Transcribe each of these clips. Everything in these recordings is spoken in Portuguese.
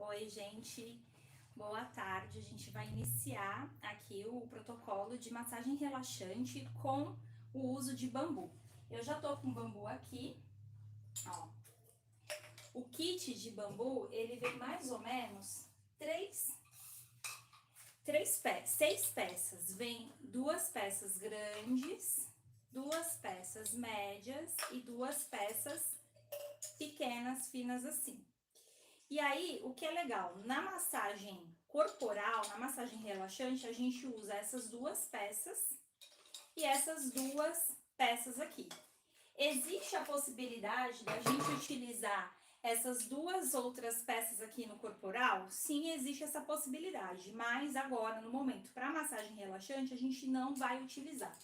Oi, gente, boa tarde. A gente vai iniciar aqui o protocolo de massagem relaxante com o uso de bambu. Eu já tô com bambu aqui, ó. O kit de bambu, ele vem mais ou menos seis peças. Vem 2 peças grandes, 2 peças médias e 2 peças pequenas, finas assim. E aí, o que é legal, na massagem corporal, na massagem relaxante, a gente usa essas 2 peças e essas 2 peças aqui. Existe a possibilidade da gente utilizar essas 2 outras peças aqui no corporal? Sim, existe essa possibilidade, mas agora, no momento, para massagem relaxante, a gente não vai utilizar.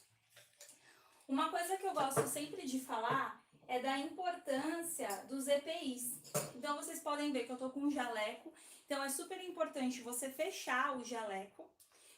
Uma coisa que eu gosto sempre de falar é da importância dos EPIs. Então, vocês podem ver que eu tô com um jaleco. Então, é super importante você fechar o jaleco,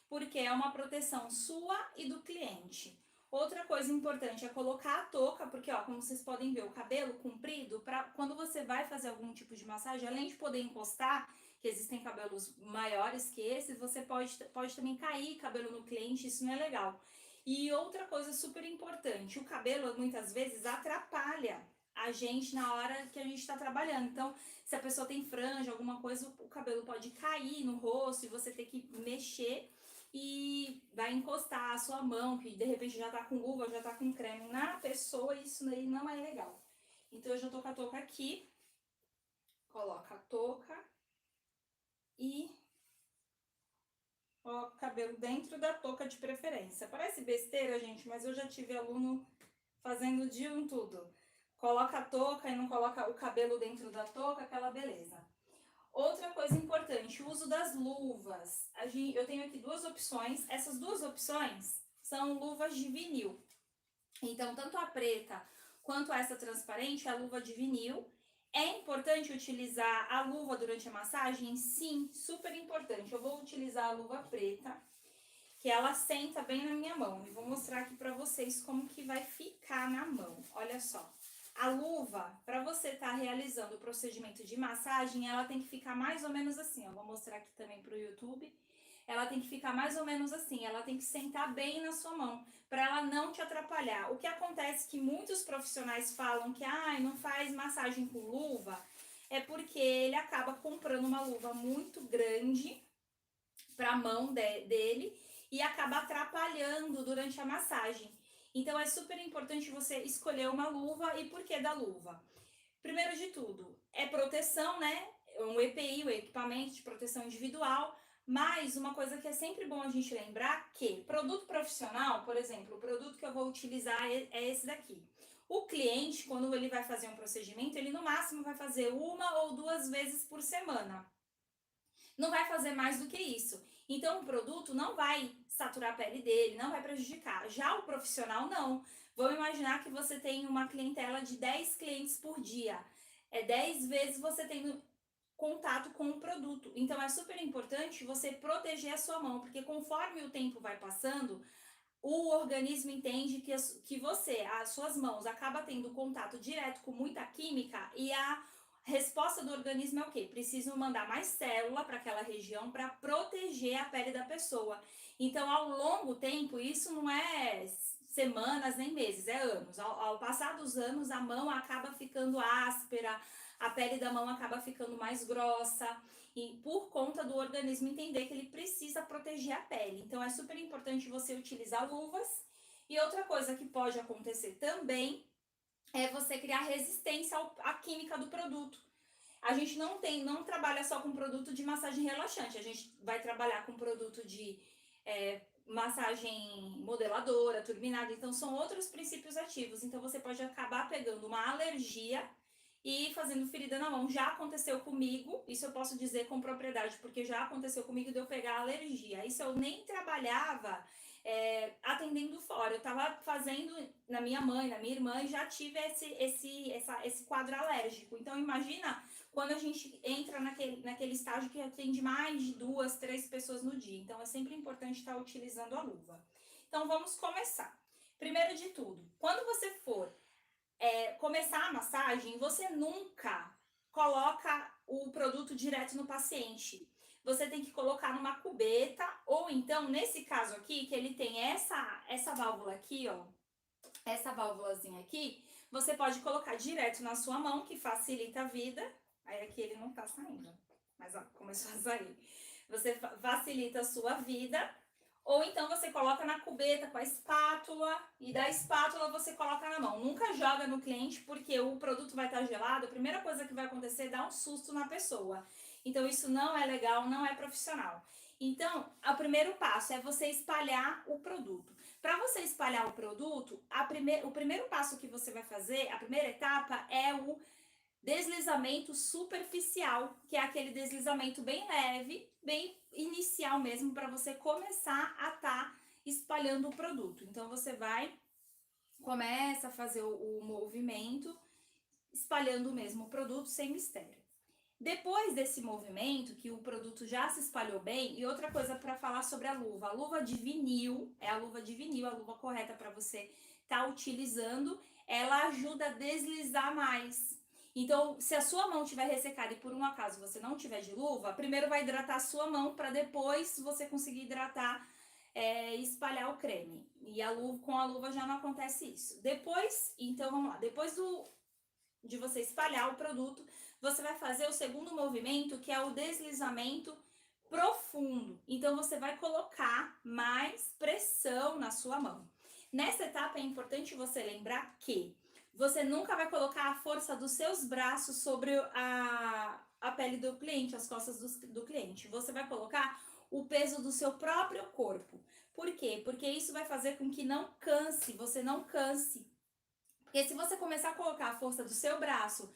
porque é uma proteção sua e do cliente. Outra coisa importante é colocar a touca, porque, ó, como vocês podem ver, o cabelo comprido, para quando você vai fazer algum tipo de massagem, além de poder encostar, que existem cabelos maiores que esses, você pode também cair cabelo no cliente, isso não é legal. E outra coisa super importante, o cabelo muitas vezes atrapalha a gente na hora que a gente está trabalhando. Então, se a pessoa tem franja, alguma coisa, o cabelo pode cair no rosto e você ter que mexer e vai encostar a sua mão, que de repente já tá com luva, já tá com creme na pessoa, e isso daí não é legal. Então, eu já tô com a touca aqui, coloca a touca e ó, cabelo dentro da touca de preferência. Parece besteira, gente, mas eu já tive aluno fazendo de um tudo. Coloca a touca e não coloca o cabelo dentro da touca, aquela beleza. Outra coisa importante, o uso das luvas. Eu tenho aqui 2 opções. Essas 2 opções são luvas de vinil. Então, tanto a preta quanto essa transparente é a luva de vinil. É importante utilizar a luva durante a massagem? Sim, super importante. Eu vou utilizar a luva preta, que ela senta bem na minha mão. E vou mostrar aqui pra vocês como que vai ficar na mão. Olha só. A luva, para você estar realizando o procedimento de massagem, ela tem que ficar mais ou menos assim, ó. Vou mostrar aqui também pro YouTube. Ela tem que ficar mais ou menos assim, ela tem que sentar bem na sua mão, para ela não te atrapalhar. O que acontece que muitos profissionais falam que não faz massagem com luva, é porque ele acaba comprando uma luva muito grande para a mão dele e acaba atrapalhando durante a massagem. Então, é super importante você escolher uma luva. E por que da luva? Primeiro de tudo, é proteção, né? Um EPI, o equipamento de proteção individual. Mas uma coisa que é sempre bom a gente lembrar que produto profissional, por exemplo, o produto que eu vou utilizar é esse daqui. O cliente, quando ele vai fazer um procedimento, ele no máximo vai fazer 1 ou 2 vezes por semana. Não vai fazer mais do que isso. Então, o produto não vai saturar a pele dele, não vai prejudicar. Já o profissional, não. Vamos imaginar que você tem uma clientela de 10 clientes por dia. 10 vezes você tem contato com o produto. Então, é super importante você proteger a sua mão, porque conforme o tempo vai passando, o organismo entende que você, as suas mãos, acaba tendo contato direto com muita química e a resposta do organismo é o quê? Preciso mandar mais célula para aquela região para proteger a pele da pessoa. Então, ao longo tempo, isso não é semanas nem meses, é anos. Ao passar dos anos, a mão acaba ficando áspera, a pele da mão acaba ficando mais grossa, e por conta do organismo entender que ele precisa proteger a pele. Então, é super importante você utilizar luvas. E outra coisa que pode acontecer também é você criar resistência à química do produto. A gente não trabalha só com produto de massagem relaxante, a gente vai trabalhar com produto de massagem modeladora, turbinada, então são outros princípios ativos. Então você pode acabar pegando uma alergia e fazendo ferida na mão. Já aconteceu comigo, isso eu posso dizer com propriedade, porque já aconteceu comigo de eu pegar alergia. Isso eu nem trabalhava atendendo fora, eu tava fazendo na minha mãe, na minha irmã, e já tive esse quadro alérgico. Então imagina quando a gente entra naquele estágio que atende mais de 2, 3 pessoas no dia. Então é sempre importante estar utilizando a luva. Então vamos começar. Primeiro de tudo, quando você for começar a massagem, você nunca coloca o produto direto no paciente. Você tem que colocar numa cubeta, ou então, nesse caso aqui, que ele tem essa válvula aqui, ó, essa válvulazinha aqui, você pode colocar direto na sua mão, que facilita a vida. Aí aqui ele não tá saindo, mas ó, começou a sair. Você facilita a sua vida. Ou então você coloca na cubeta com a espátula e da espátula você coloca na mão. Nunca joga no cliente porque o produto vai estar gelado. A primeira coisa que vai acontecer é dar um susto na pessoa. Então isso não é legal, não é profissional. Então, o primeiro passo é você espalhar o produto. Para você espalhar o produto, o primeiro passo que você vai fazer, a primeira etapa é o deslizamento superficial, que é aquele deslizamento bem leve, bem inicial mesmo, para você começar a estar espalhando o produto. Então, você começa a fazer o movimento, espalhando mesmo o produto sem mistério. Depois desse movimento, que o produto já se espalhou bem, e outra coisa para falar sobre a luva de vinil, é a luva de vinil, a luva correta para você estar utilizando, ela ajuda a deslizar mais. Então, se a sua mão estiver ressecada e por um acaso você não tiver de luva, primeiro vai hidratar a sua mão para depois você conseguir hidratar e espalhar o creme. E com a luva já não acontece isso. Depois, então vamos lá, depois de você espalhar o produto, você vai fazer o segundo movimento, que é o deslizamento profundo. Então, você vai colocar mais pressão na sua mão. Nessa etapa é importante você lembrar que você nunca vai colocar a força dos seus braços sobre a pele do cliente, as costas do cliente. Você vai colocar o peso do seu próprio corpo. Por quê? Porque isso vai fazer com que você não canse. Porque se você começar a colocar a força do seu braço,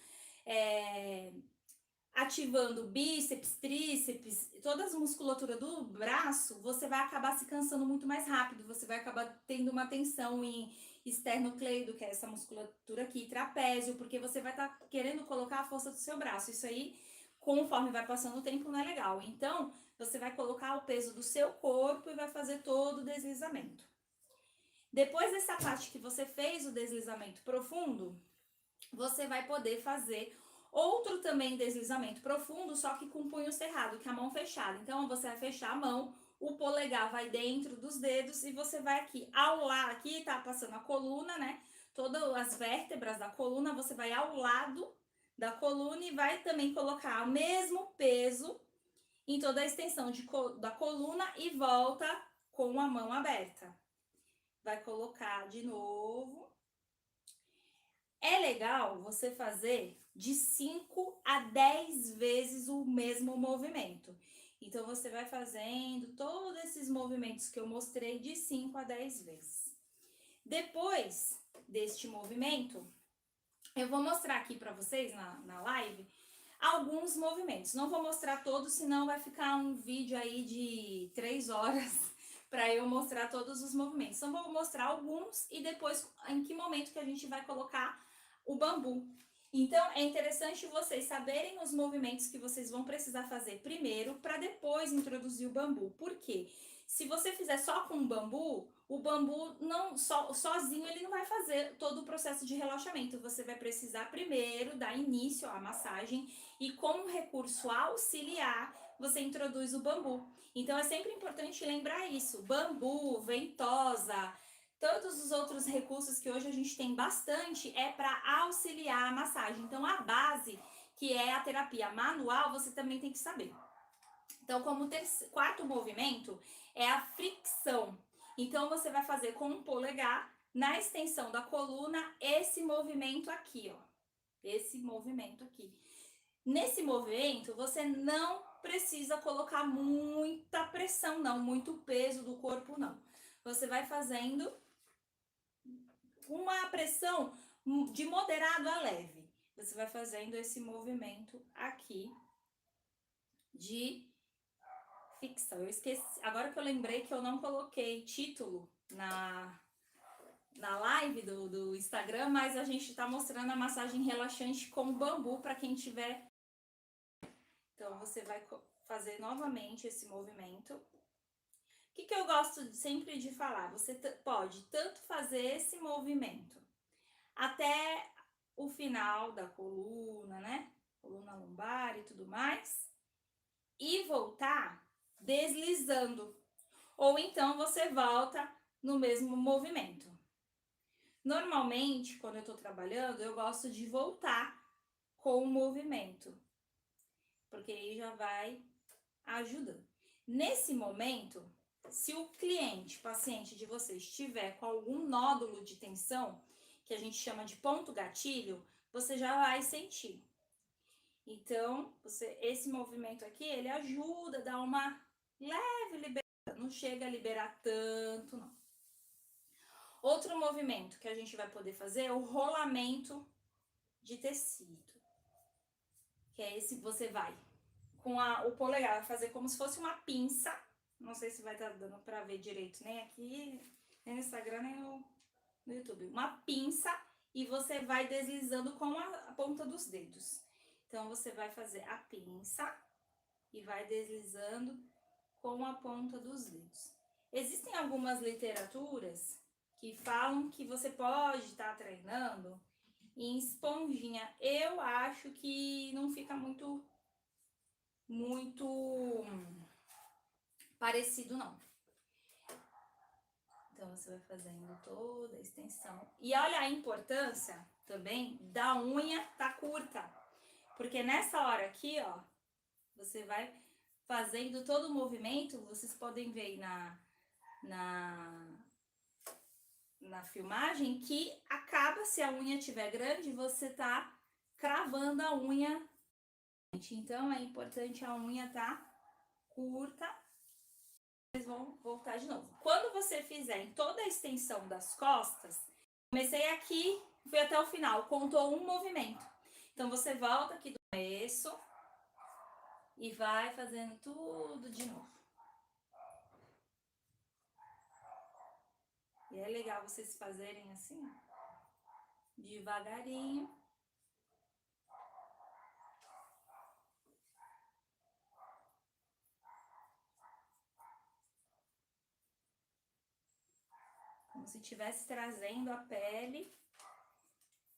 ativando bíceps, tríceps, toda a musculatura do braço, você vai acabar se cansando muito mais rápido, você vai acabar tendo uma tensão em esternocleido, que é essa musculatura aqui, trapézio, porque você vai estar querendo colocar a força do seu braço. Isso aí, conforme vai passando o tempo, não é legal. Então, você vai colocar o peso do seu corpo e vai fazer todo o deslizamento. Depois dessa parte que você fez o deslizamento profundo, você vai poder fazer outro também deslizamento profundo, só que com o punho cerrado, que é a mão fechada. Então, você vai fechar a mão, o polegar vai dentro dos dedos e você vai aqui, ao lado, aqui tá passando a coluna, né? Todas as vértebras da coluna, você vai ao lado da coluna e vai também colocar o mesmo peso em toda a extensão da coluna e volta com a mão aberta. Vai colocar de novo. É legal você fazer de 5 a 10 vezes o mesmo movimento. Então, você vai fazendo todos esses movimentos que eu mostrei de 5 a 10 vezes. Depois deste movimento, eu vou mostrar aqui para vocês na live alguns movimentos. Não vou mostrar todos, senão vai ficar um vídeo aí de 3 horas para eu mostrar todos os movimentos. Então, vou mostrar alguns e depois em que momento que a gente vai colocar o bambu. Então, é interessante vocês saberem os movimentos que vocês vão precisar fazer primeiro para depois introduzir o bambu. Por quê? Se você fizer só com o bambu não sozinho ele não vai fazer todo o processo de relaxamento. Você vai precisar primeiro dar início à massagem e como recurso auxiliar, você introduz o bambu. Então, é sempre importante lembrar isso. Bambu, ventosa, todos os outros recursos que hoje a gente tem bastante é para auxiliar a massagem. Então, a base, que é a terapia manual, você também tem que saber. Então, como quarto movimento é a fricção. Então, você vai fazer com o polegar, na extensão da coluna, esse movimento aqui, ó. Esse movimento aqui. Nesse movimento, você não precisa colocar muita pressão, não, muito peso do corpo, não. Você vai fazendo uma pressão de moderado a leve. Você vai fazendo esse movimento aqui de ficção. Eu esqueci, agora que eu lembrei que eu não coloquei título na live do Instagram, mas a gente tá mostrando a massagem relaxante com bambu para quem tiver. Então, você vai fazer novamente esse movimento. O que eu gosto sempre de falar? Você pode tanto fazer esse movimento até o final da coluna, né? coluna lombar e tudo mais, e voltar deslizando. Ou então você volta no mesmo movimento. Normalmente, quando eu tô trabalhando, eu gosto de voltar com o movimento, porque aí já vai ajudando. Nesse momento, se o cliente, paciente de vocês, estiver com algum nódulo de tensão, que a gente chama de ponto gatilho, você já vai sentir. Então, esse movimento aqui, ele ajuda a dar uma leve liberação, não chega a liberar tanto, não. Outro movimento que a gente vai poder fazer é o rolamento de tecido, que é esse, você vai com o polegar, vai fazer como se fosse uma pinça, não sei se vai estar dando pra ver direito, nem aqui, nem no Instagram, nem no YouTube, uma pinça, e você vai deslizando com a ponta dos dedos. Então, você vai fazer a pinça e vai deslizando com a ponta dos dedos. Existem algumas literaturas que falam que você pode estar treinando em esponjinha. Eu acho que não fica muito parecido, não. Então, você vai fazendo toda a extensão. E olha a importância também da unha tá curta. Porque nessa hora aqui, ó, você vai fazendo todo o movimento, vocês podem ver na filmagem que acaba, se a unha estiver grande, você tá cravando a unha. Então, é importante a unha tá curta. Vocês vão voltar de novo. Quando você fizer em toda a extensão das costas, comecei aqui, fui até o final, contou um movimento. Então, você volta aqui do começo e vai fazendo tudo de novo. E é legal vocês fazerem assim, devagarinho. Como se estivesse trazendo a pele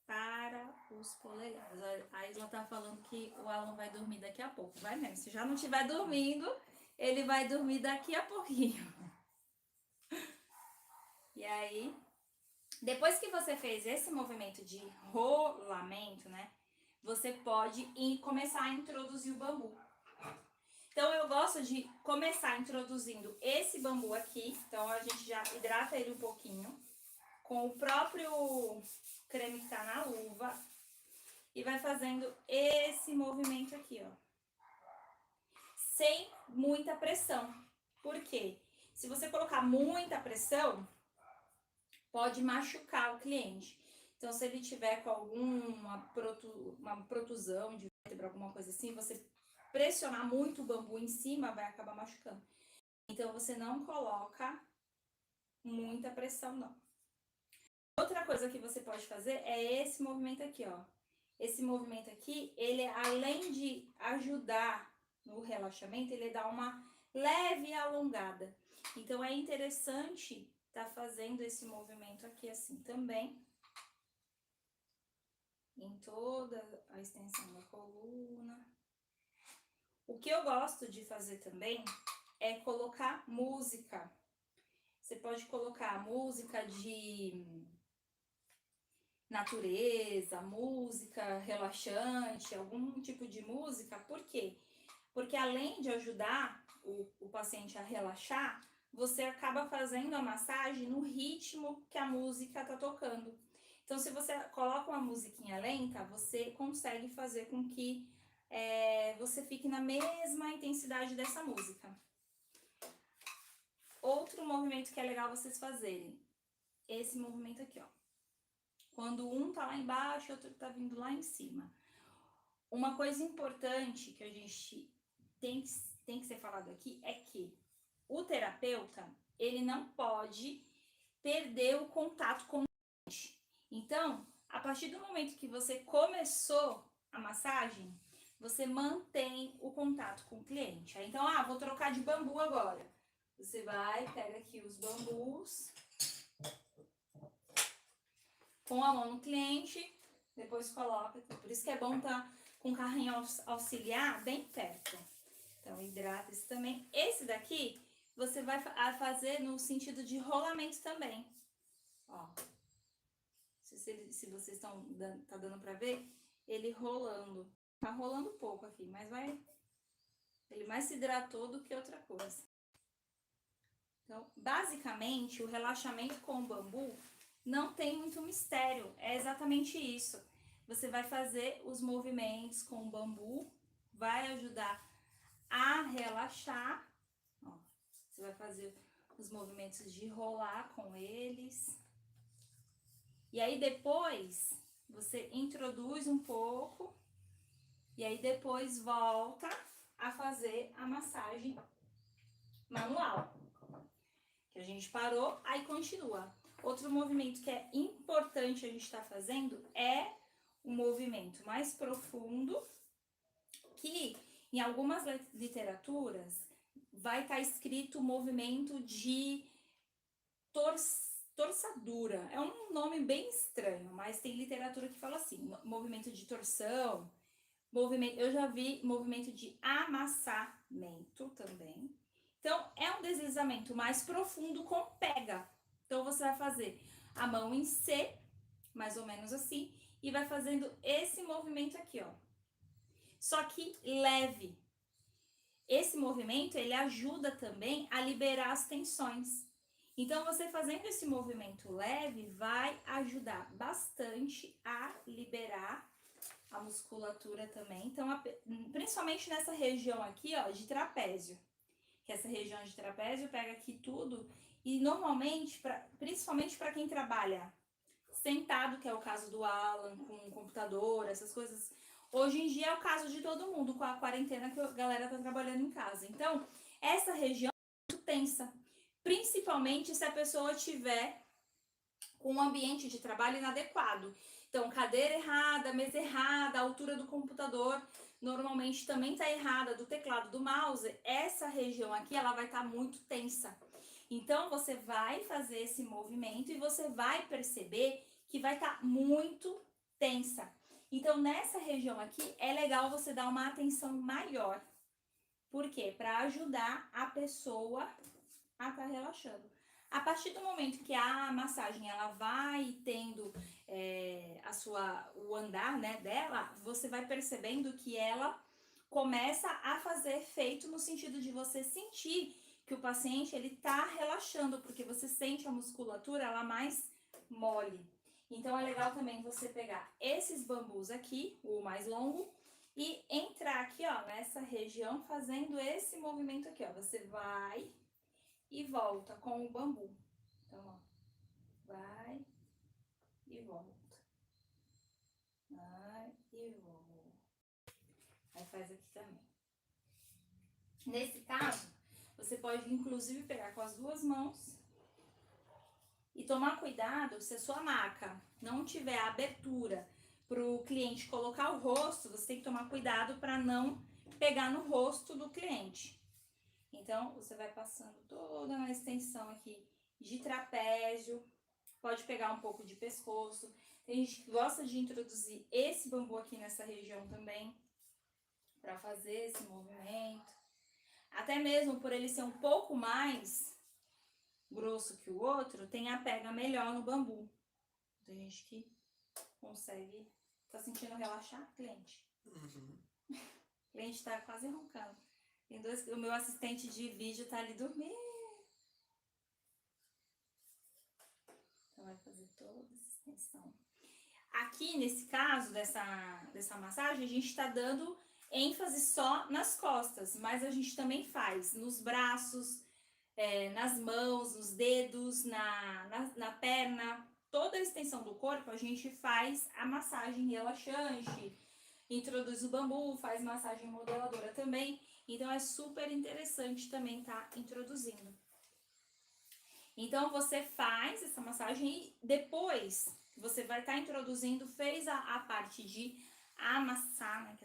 para os polegares. A Isla tá falando que o Alan vai dormir daqui a pouco. Vai mesmo. Se já não estiver dormindo, ele vai dormir daqui a pouquinho. E aí, depois que você fez esse movimento de rolamento, né? Você pode começar a introduzir o bambu. Então, eu gosto de começar introduzindo esse bambu aqui. Então, a gente já hidrata ele um pouquinho com o próprio creme que tá na luva. E vai fazendo esse movimento aqui, ó. Sem muita pressão. Por quê? Se você colocar muita pressão, pode machucar o cliente. Então, se ele tiver com alguma uma protusão de vértebra, alguma coisa assim, você pressionar muito o bambu em cima, vai acabar machucando. Então, você não coloca muita pressão, não. Outra coisa que você pode fazer é esse movimento aqui, ó. Esse movimento aqui, ele além de ajudar no relaxamento, ele dá uma leve alongada. Então, é interessante tá fazendo esse movimento aqui assim também. Em toda a extensão da coluna. O que eu gosto de fazer também é colocar música. Você pode colocar música de natureza, música relaxante, algum tipo de música. Por quê? Porque além de ajudar o paciente a relaxar, você acaba fazendo a massagem no ritmo que a música tá tocando. Então, se você coloca uma musiquinha lenta, você consegue fazer com que você fique na mesma intensidade dessa música. Outro movimento que é legal vocês fazerem, esse movimento aqui, ó. Quando um tá lá embaixo, o outro tá vindo lá em cima. Uma coisa importante que a gente tem que ser falado aqui é que o terapeuta, ele não pode perder o contato com o cliente. Então, a partir do momento que você começou a massagem, você mantém o contato com o cliente. Aí, então, vou trocar de bambu agora. Você vai, pega aqui os bambus, com a mão no cliente, depois coloca. Por isso que é bom tá com carrinho auxiliar bem perto. Então, hidrata-se também. Esse daqui, você vai fazer no sentido de rolamento também. Ó. Se vocês tá dando pra ver, ele rolando. Tá rolando pouco aqui, mas ele mais se hidratou do que outra coisa. Então, basicamente, o relaxamento com o bambu não tem muito mistério. É exatamente isso. Você vai fazer os movimentos com o bambu, vai ajudar a relaxar. Ó, você vai fazer os movimentos de rolar com eles. E aí depois você introduz um pouco e aí depois volta a fazer a massagem manual. Que a gente parou, aí continua. Outro movimento que é importante a gente estar fazendo é um movimento mais profundo, que em algumas literaturas vai estar escrito movimento de torçadura. É um nome bem estranho, mas tem literatura que fala assim, movimento de torção, eu já vi movimento de amassamento também. Então, é um deslizamento mais profundo com pega. Então, você vai fazer a mão em C, mais ou menos assim, e vai fazendo esse movimento aqui, ó. Só que leve. Esse movimento, ele ajuda também a liberar as tensões. Então, você fazendo esse movimento leve vai ajudar bastante a liberar a musculatura também. Então, principalmente nessa região aqui, ó, de trapézio. Que essa região de trapézio pega aqui tudo. E normalmente, principalmente para quem trabalha sentado, que é o caso do Alan, com um computador, essas coisas. Hoje em dia é o caso de todo mundo, com a quarentena que a galera tá trabalhando em casa. Então, essa região é muito tensa. Principalmente se a pessoa tiver com um ambiente de trabalho inadequado. Então, cadeira errada, mesa errada, altura do computador normalmente também está errada, do teclado, do mouse. Essa região aqui, ela vai estar muito tensa. Então, você vai fazer esse movimento e você vai perceber que vai estar muito tensa. Então, nessa região aqui, é legal você dar uma atenção maior. Por quê? Para ajudar a pessoa a estar relaxando. A partir do momento que a massagem ela vai tendo o andar, né, dela, você vai percebendo que ela começa a fazer efeito no sentido de você sentir que o paciente ele tá relaxando, porque você sente a musculatura ela mais mole. Então é legal também você pegar esses bambus aqui, o mais longo, e entrar aqui, ó, nessa região fazendo esse movimento aqui, ó. Você vai e volta com o bambu. Então, ó, vai e volta. Vai e volta. Aí faz aqui também. Nesse caso, você pode inclusive pegar com as duas mãos e tomar cuidado se a sua maca não tiver abertura para o cliente colocar o rosto, você tem que tomar cuidado para não pegar no rosto do cliente. Então, você vai passando toda na extensão aqui de trapézio, pode pegar um pouco de pescoço. Tem gente que gosta de introduzir esse bambu aqui nessa região também, para fazer esse movimento. Até mesmo por ele ser um pouco mais grosso que o outro, tem a pega melhor no bambu. Tem gente que consegue... Tá sentindo relaxar, cliente? Uhum. O cliente tá quase roncando. Tem dois... O meu assistente de vídeo tá ali dormindo. Então, vai fazer toda essa extensão. Aqui, nesse caso, dessa massagem, a gente tá dando ênfase só nas costas, mas a gente também faz nos braços, nas mãos, nos dedos, na perna, toda a extensão do corpo, a gente faz a massagem relaxante, introduz o bambu, faz massagem modeladora também, então é super interessante também estar introduzindo. Então, você faz essa massagem e depois você vai estar introduzindo, fez a parte de amassar, né, que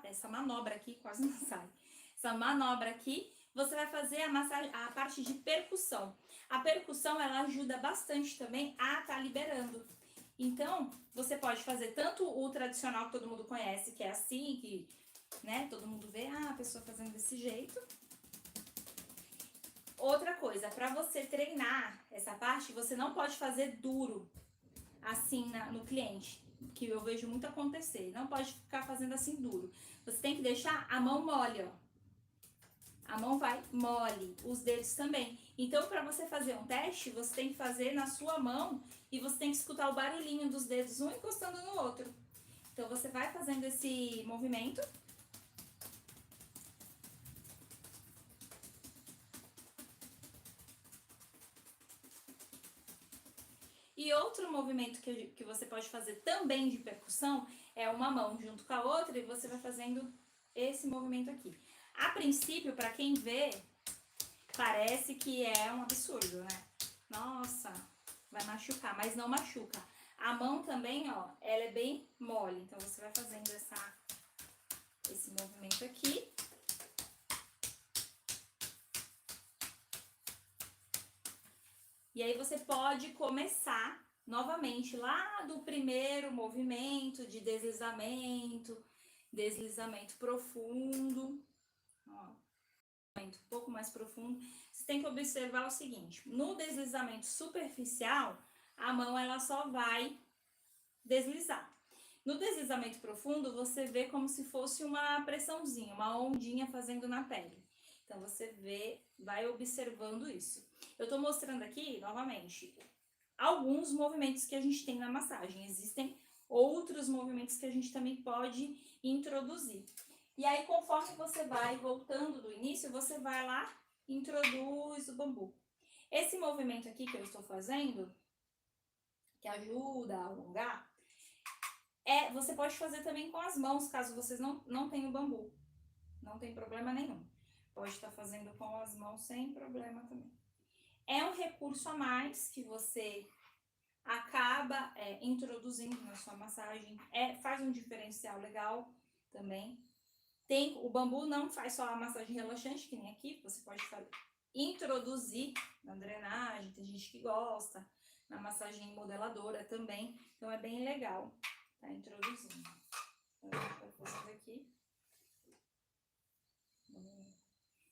essa manobra aqui, quase não sai, essa manobra aqui, você vai fazer a parte de percussão. A percussão, ela ajuda bastante também a estar liberando. Então, você pode fazer tanto o tradicional que todo mundo conhece, que é assim, que, né, todo mundo vê, a pessoa fazendo desse jeito. Outra coisa, para você treinar essa parte, você não pode fazer duro, assim, no cliente, que eu vejo muito acontecer. Não pode ficar fazendo assim duro. Você tem que deixar a mão mole, ó. A mão vai mole, os dedos também. Então, para você fazer um teste, você tem que fazer na sua mão e você tem que escutar o barulhinho dos dedos, um encostando no outro. Então, você vai fazendo esse movimento. E outro movimento que você pode fazer também de percussão é uma mão junto com a outra e você vai fazendo esse movimento aqui. A princípio, para quem vê, parece que é um absurdo, né? Nossa, vai machucar, mas não machuca. A mão também, ó, ela é bem mole. Então, você vai fazendo esse movimento aqui. E aí, você pode começar novamente lá do primeiro movimento de deslizamento profundo. Ó, um pouco mais profundo. Você tem que observar o seguinte, no deslizamento superficial, a mão ela só vai deslizar. No deslizamento profundo, você vê como se fosse uma pressãozinha, uma ondinha fazendo na pele. Então, você vai observando isso. Eu tô mostrando aqui, novamente, alguns movimentos que a gente tem na massagem. Existem outros movimentos que a gente também pode introduzir. E aí, conforme você vai voltando do início, você vai lá e introduz o bambu. Esse movimento aqui que eu estou fazendo, que ajuda a alongar, você pode fazer também com as mãos, caso vocês não tenham bambu. Não tem problema nenhum. Pode estar fazendo com as mãos sem problema também. É um recurso a mais que você acaba introduzindo na sua massagem. Faz um diferencial legal também. O bambu não faz só a massagem relaxante, que nem aqui, você pode introduzir na drenagem, tem gente que gosta, na massagem modeladora também, então é bem legal, tá introduzindo. Então, a gente vai fazer aqui.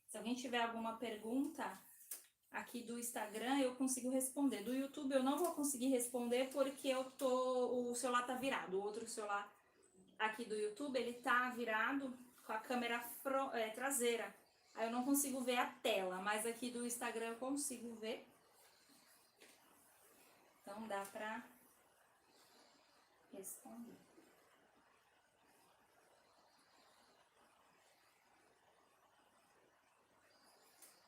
Se alguém tiver alguma pergunta aqui do Instagram, eu consigo responder. Do YouTube eu não vou conseguir responder porque o celular tá virado, o outro celular aqui do YouTube, ele tá virado com a câmera traseira. Aí eu não consigo ver a tela, mas aqui do Instagram eu consigo ver. Então dá pra responder.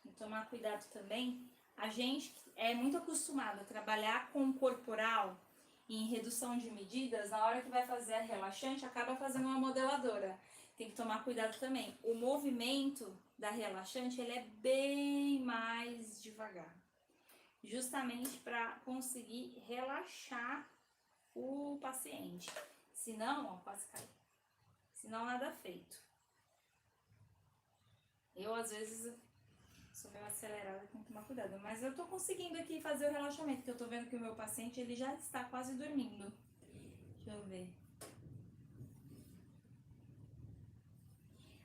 E tomar cuidado também. A gente é muito acostumado a trabalhar com o corporal em redução de medidas, na hora que vai fazer a relaxante, acaba fazendo uma modeladora. Tem que tomar cuidado também. O movimento da relaxante, ele é bem mais devagar. Justamente para conseguir relaxar o paciente. Senão, ó, quase caiu. Senão, nada feito. Eu, às vezes, sou meio acelerada, tenho que tomar cuidado. Mas eu tô conseguindo aqui fazer o relaxamento, porque eu tô vendo que o meu paciente, ele já está quase dormindo. Deixa eu ver.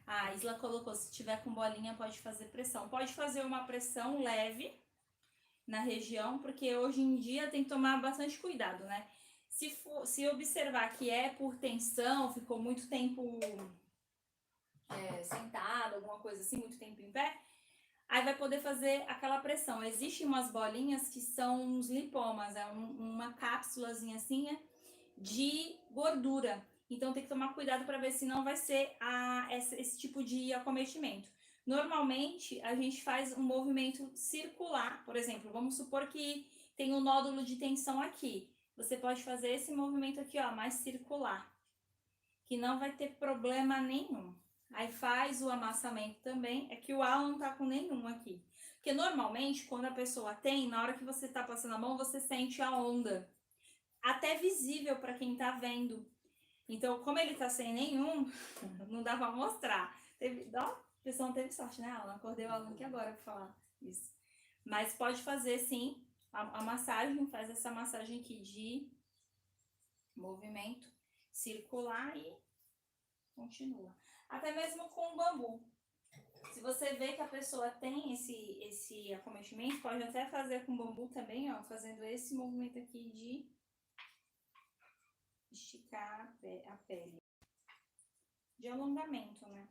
A Isla colocou, se tiver com bolinha, pode fazer pressão. Pode fazer uma pressão leve na região, porque hoje em dia tem que tomar bastante cuidado, né? Se observar que é por tensão, ficou muito tempo sentado, alguma coisa assim, muito tempo em pé, aí vai poder fazer aquela pressão. Existem umas bolinhas que são uns lipomas, uma cápsulazinha assim de gordura. Então tem que tomar cuidado para ver se não vai ser esse tipo de acometimento. Normalmente a gente faz um movimento circular, por exemplo, vamos supor que tem um nódulo de tensão aqui. Você pode fazer esse movimento aqui, ó, mais circular, que não vai ter problema nenhum. Aí faz o amassamento também, é que o Alan não tá com nenhum aqui. Porque normalmente, quando a pessoa tem, na hora que você tá passando a mão, você sente a onda. Até visível para quem tá vendo. Então, como ele tá sem nenhum, não dá pra mostrar. A pessoa não teve sorte, né, Alan? Acordei o Alan aqui agora pra falar isso. Mas pode fazer, sim, a massagem, faz essa massagem aqui movimento circular e continua. Até mesmo com o bambu. Se você vê que a pessoa tem esse acometimento, pode até fazer com bambu também, ó, fazendo esse movimento aqui de esticar a pele. De alongamento, né?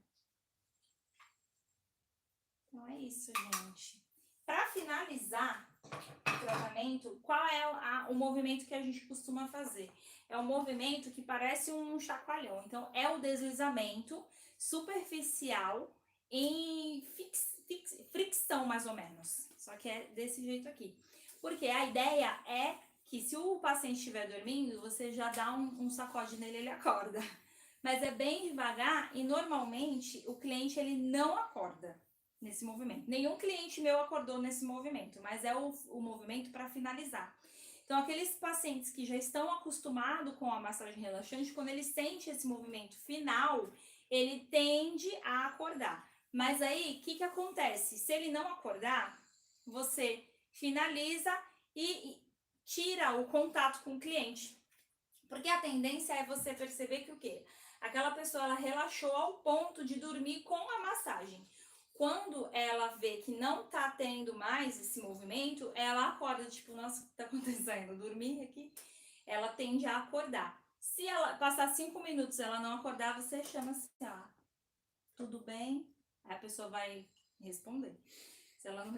Então é isso, gente. Para finalizar o tratamento, qual é o movimento que a gente costuma fazer? É um movimento que parece um chacoalhão. Então, é o deslizamento superficial em fricção, mais ou menos. Só que é desse jeito aqui. Porque a ideia é que se o paciente estiver dormindo, você já dá um sacode nele, ele acorda. Mas é bem devagar e normalmente o cliente ele não acorda nesse movimento. Nenhum cliente meu acordou nesse movimento, mas é o movimento para finalizar. Então, aqueles pacientes que já estão acostumados com a massagem relaxante, quando ele sente esse movimento final, ele tende a acordar. Mas aí, o que acontece? Se ele não acordar, você finaliza e tira o contato com o cliente. Porque a tendência é você perceber que o quê? Aquela pessoa ela relaxou ao ponto de dormir com a massagem. Quando ela vê que não tá tendo mais esse movimento, ela acorda, tipo, nossa, o que tá acontecendo? Dormir aqui? Ela tende a acordar. Se ela passar 5 minutos e ela não acordar, você chama assim, ó, tudo bem? Aí a pessoa vai responder. Se ela não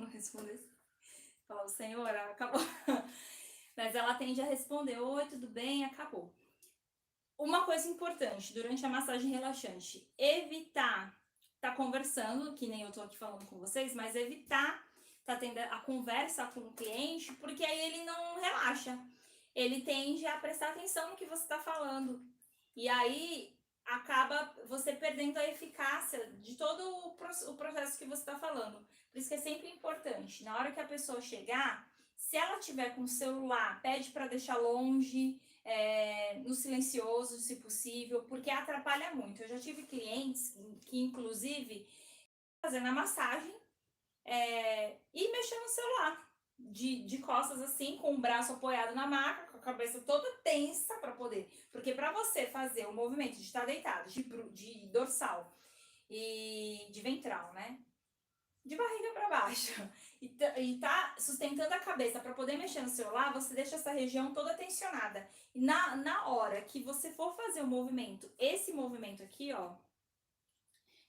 responder, fala, senhora, acabou. Mas ela tende a responder, oi, tudo bem? Acabou. Uma coisa importante durante a massagem relaxante, evitar estar conversando, que nem eu tô aqui falando com vocês, mas evitar estar tendo a conversa com o cliente, porque aí ele não relaxa. Ele tende a prestar atenção no que você está falando. E aí acaba você perdendo a eficácia de todo o processo que você está falando. Por isso que é sempre importante, na hora que a pessoa chegar, se ela tiver com o celular, pede para deixar longe, no silencioso, se possível, porque atrapalha muito. Eu já tive clientes que inclusive, fazendo a massagem e mexendo no celular, de costas assim, com o braço apoiado na maca, com a cabeça toda tensa para poder. Porque para você fazer o movimento de estar deitado, de dorsal e de ventral, né? De barriga para baixo e tá sustentando a cabeça para poder mexer no celular, você deixa essa região toda tensionada. E na hora que você for fazer o movimento, esse movimento aqui, ó,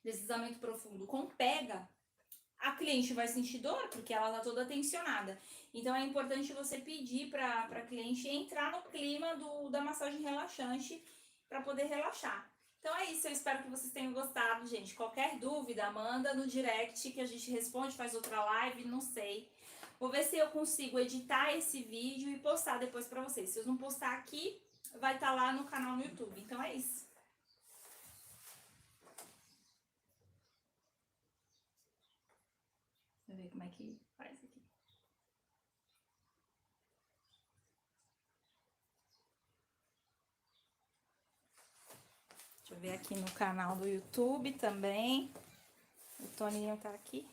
deslizamento profundo com pega, a cliente vai sentir dor porque ela tá toda tensionada. Então é importante você pedir para a cliente entrar no clima da massagem relaxante para poder relaxar. Então é isso, eu espero que vocês tenham gostado, gente. Qualquer dúvida, manda no direct que a gente responde, faz outra live, não sei. Vou ver se eu consigo editar esse vídeo e postar depois pra vocês. Se eu não postar aqui, vai estar lá no canal no YouTube. Então é isso. Deixa eu ver como é que faz aqui. Deixa eu ver aqui no canal do YouTube também. O Toninho tá aqui.